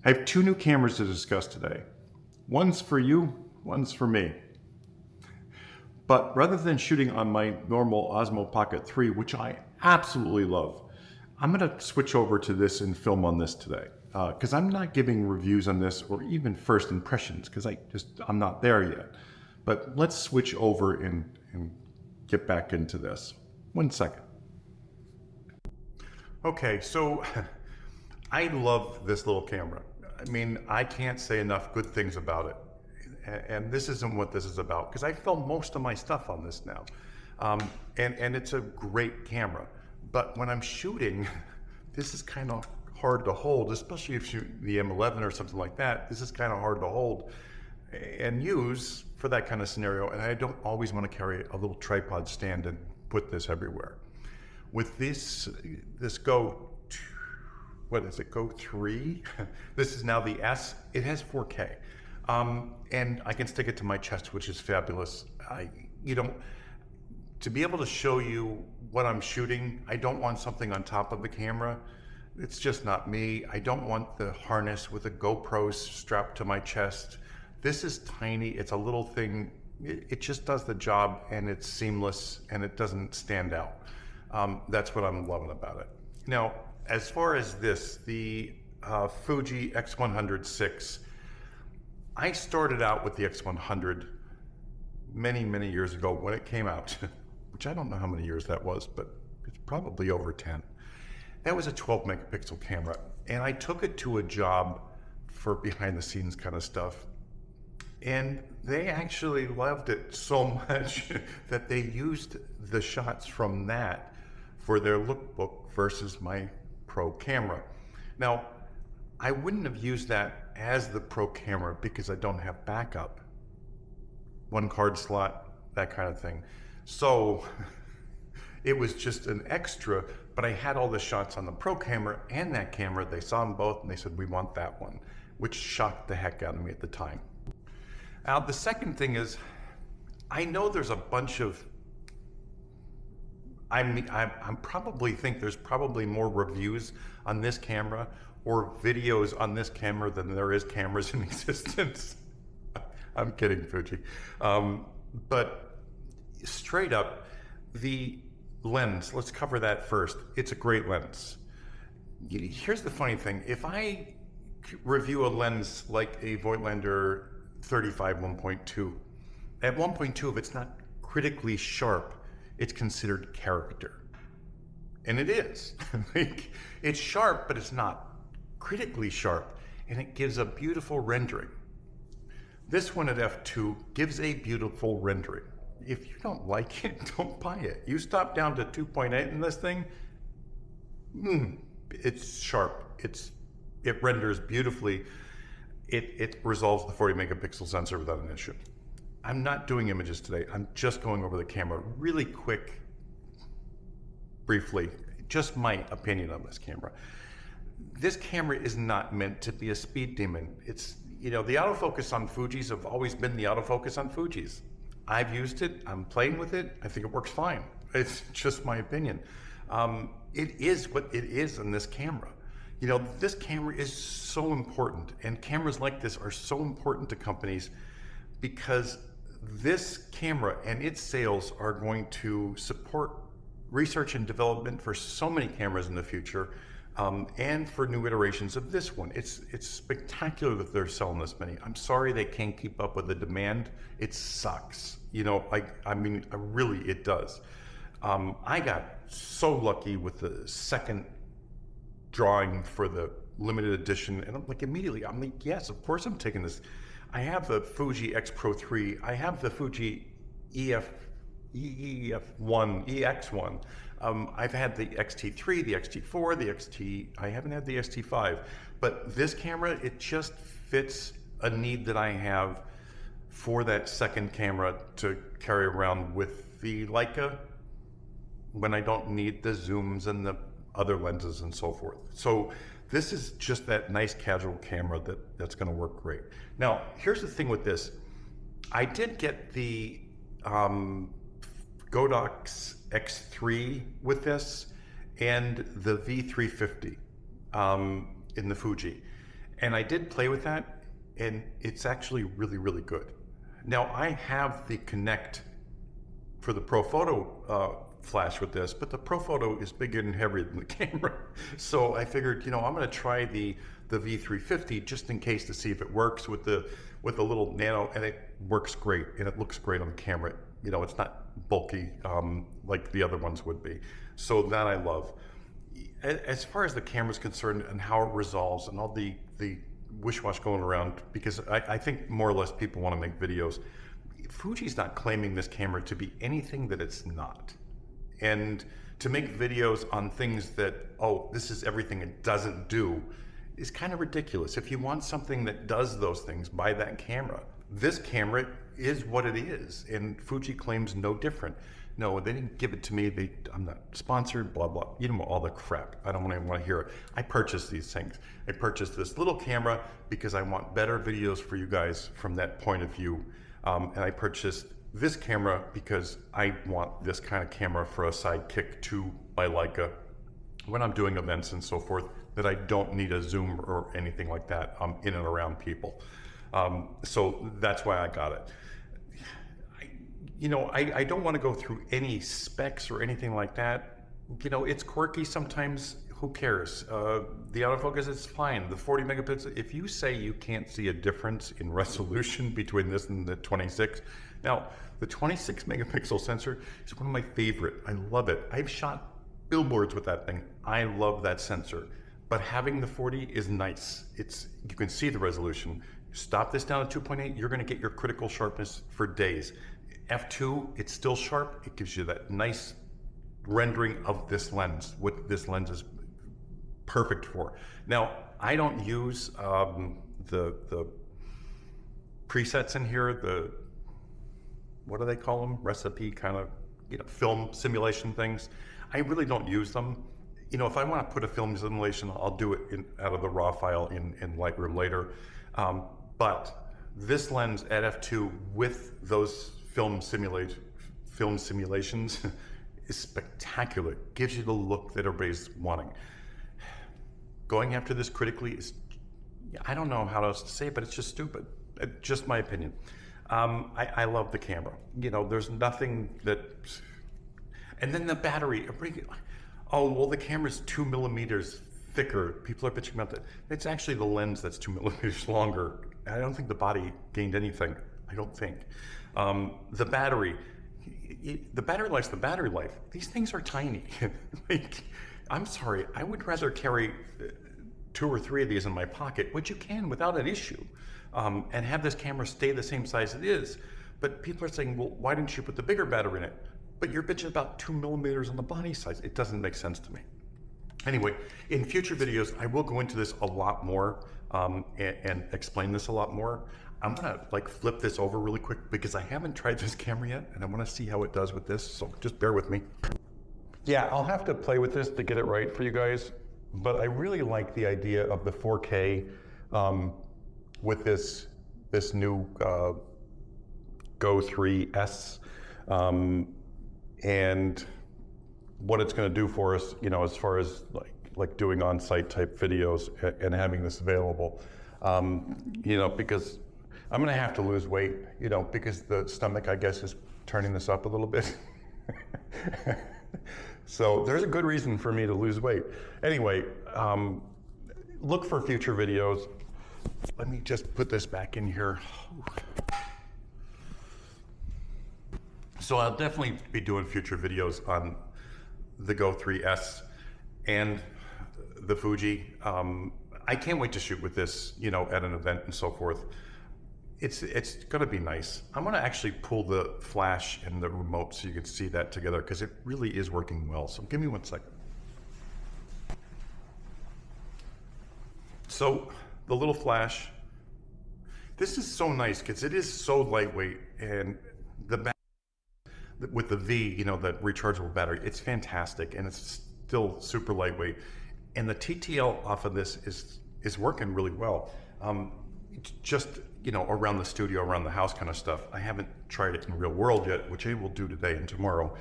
I have two new cameras to discuss today. One's for you, one's for me. But rather than shooting on my normal Osmo Pocket 3, which I absolutely love, I'm gonna switch over to this and film on this today. Because I'm not giving reviews on this or even first impressions, because I'm not there yet. But let's switch over and get back into this. 1 second. Okay, so I love this little camera. I mean, I can't say enough good things about it. And this isn't what this is about, because I film most of my stuff on this now. And it's a great camera. But when I'm shooting, this is kind of hard to hold, especially if you shoot the M11 or something like that. This is kind of hard to hold and use for that kind of scenario. And I don't always want to carry a little tripod stand and put this everywhere. With this Go, what is it, Go 3? This is now the S. It has 4K. And I can stick it to my chest, which is fabulous. To be able to show you what I'm shooting, I don't want something on top of the camera. It's just not me. I don't want the harness with a GoPro strapped to my chest. This is tiny. It's a little thing. It just does the job, and it's seamless, and it doesn't stand out. That's what I'm loving about it. Now, as far as this, the Fuji X100VI, I started out with the X100 many, many years ago when it came out, which I don't know how many years that was, but it's probably over 10. That was a 12 megapixel camera, and I took it to a job for behind the scenes kind of stuff. And they actually loved it so much that they used the shots from that for their lookbook versus my pro camera. Now, I wouldn't have used that as the pro camera because I don't have backup. One card slot, that kind of thing. So it was just an extra, but I had all the shots on the pro camera and that camera. They saw them both and they said, we want that one, which shocked the heck out of me at the time. Now, the second thing is, I know there's a bunch of, I probably think there's probably more reviews on this camera or videos on this camera than there is cameras in existence. I'm kidding, Fuji. But straight up, the lens, let's cover that first. It's a great lens. Here's the funny thing. If I review a lens like a Voigtlander 35 1.2, at 1.2, if it's not critically sharp, it's considered character. And it is. It's sharp, but it's not critically sharp, and it gives a beautiful rendering. This one at f2 gives a beautiful rendering. If you don't like it, don't buy it. You stop down to 2.8 in this thing, it's sharp. It renders beautifully. It resolves the 40 megapixel sensor without an issue. I'm not doing images today. I'm just going over the camera really quick, briefly, just my opinion on this camera. This camera is not meant to be a speed demon. It's, the autofocus on Fujis have always been the autofocus on Fujis. I've used it, I'm playing with it, I think it works fine. It's just my opinion. It is what it is in this camera. This camera is so important, and cameras like this are so important to companies because this camera and its sales are going to support research and development for so many cameras in the future, and for new iterations of this one. It's spectacular that they're selling this many. I'm sorry they can't keep up with the demand. It sucks. I mean, really, it does. I got so lucky with the second drawing for the limited edition, and I'm like, immediately, I'm like, yes, of course I'm taking this. I have the Fuji X Pro 3. I have the Fuji EX1. I've had the XT3, the XT4, the XT, I haven't had the XT5, but this camera, it just fits a need that I have for that second camera to carry around with the Leica when I don't need the zooms and the other lenses and so forth. So this is just that nice casual camera that's gonna work great. Now, here's the thing with this. I did get the Godox X3 with this and the V350 in the Fuji. And I did play with that, and it's actually really, really good. Now I have the Connect for the ProPhoto flash with this, but the ProPhoto is bigger and heavier than the camera. So I figured, you know, I'm gonna try the V350 just in case to see if it works with the little nano, and it works great, and it looks great on the camera. You know, it's not bulky like the other ones would be. So that I love. As far as the camera's concerned and how it resolves and all the wish-wash going around, because I think more or less people want to make videos. Fuji's not claiming this camera to be anything that it's not. And to make videos on things that, oh, this is everything it doesn't do, is kind of ridiculous. If you want something that does those things, buy that camera. This camera is what it is, and Fuji claims no different. No, they didn't give it to me. I'm not sponsored, blah, blah. You know, all the crap. I don't even want to hear it. I purchased these things. I purchased this little camera because I want better videos for you guys from that point of view. And I purchased this camera because I want this kind of camera for a sidekick to my Leica when I'm doing events and so forth, that I don't need a zoom or anything like that in and around people. So that's why I got it. You know, I don't want to go through any specs or anything like that. You know, it's quirky sometimes. Who cares? The autofocus is fine. The 40 megapixel, if you say you can't see a difference in resolution between this and the 26, now the 26 megapixel sensor is one of my favorite. I love it. I've shot billboards with that thing. I love that sensor. But having the 40 is nice. You can see the resolution. Stop this down at 2.8, you're gonna get your critical sharpness for days. F2, it's still sharp. It gives you that nice rendering of this lens, what this lens is perfect for. Now, I don't use the presets in here, what do they call them? Recipe kind of, you know, film simulation things. I really don't use them. You know, if I want to put a film simulation, I'll do it out of the raw file in Lightroom later. But this lens at f2 with those film simulations is spectacular. Gives you the look that everybody's wanting. Going after this critically is, I don't know how else to say it, but it's just stupid. Just my opinion. I love the camera. You know, there's nothing that, and then the battery. Oh, well, the camera's 2 millimeters thicker. People are bitching about that. It's actually the lens that's 2 millimeters longer. I don't think the body gained anything. I don't think. The battery life's the battery life. These things are tiny. Like, I'm sorry, I would rather carry 2 or 3 of these in my pocket, which you can without an issue, and have this camera stay the same size it is. But people are saying, well, why didn't you put the bigger battery in it? But you're bitching about 2 millimeters on the body size. It doesn't make sense to me. Anyway, in future videos, I will go into this a lot more and explain this a lot more. I'm gonna like flip this over really quick because I haven't tried this camera yet and I wanna see how it does with this, so just bear with me. Yeah, I'll have to play with this to get it right for you guys, but I really like the idea of the 4K with this new Go 3S and what it's going to do for us, you know, as far as like doing on-site type videos and having this available, you know, because I'm going to have to lose weight, you know, because the stomach, I guess, is turning this up a little bit. So there's a good reason for me to lose weight. Anyway, look for future videos. Let me just put this back in here. So I'll definitely be doing future videos on the Go 3S and the Fuji. I can't wait to shoot with this, you know, at an event and so forth. It's gonna be nice. I'm gonna actually pull the flash and the remote so you can see that together because it really is working well. So give me 1 second. So the little flash, this is so nice because it is so lightweight, and the battery with the V, you know, that rechargeable battery, it's fantastic and it's still super lightweight. And the TTL off of this is working really well. Just, you know, around the studio, around the house kind of stuff. I haven't tried it in real world yet, which I will do today and tomorrow,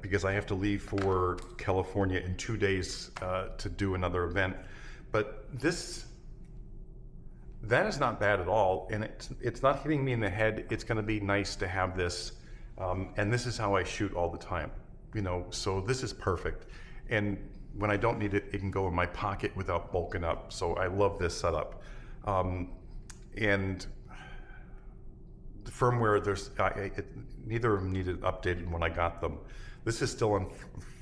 because I have to leave for California in 2 days to do another event. But this that is not bad at all. And it's not hitting me in the head. It's gonna be nice to have this. And this is how I shoot all the time, you know, so this is perfect. And when I don't need it, it can go in my pocket without bulking up. So I love this setup. And the firmware, neither of them needed updated when I got them. This is still on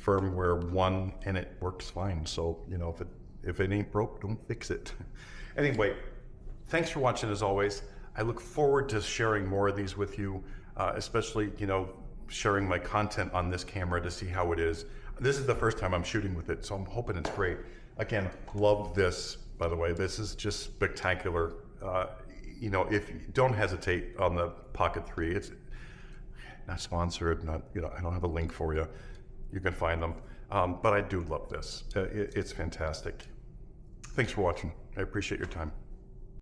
firmware 1 and it works fine. So, you know, if it ain't broke, don't fix it. Anyway, thanks for watching as always. I look forward to sharing more of these with you, especially, you know, sharing my content on this camera to see how it is. This is the first time I'm shooting with it, so I'm hoping it's great. Again, love this, by the way. This is just spectacular. You know, don't hesitate on the Pocket 3. It's not sponsored, you know, I don't have a link for you. You can find them. But I do love this. It's fantastic. Thanks for watching. I appreciate your time.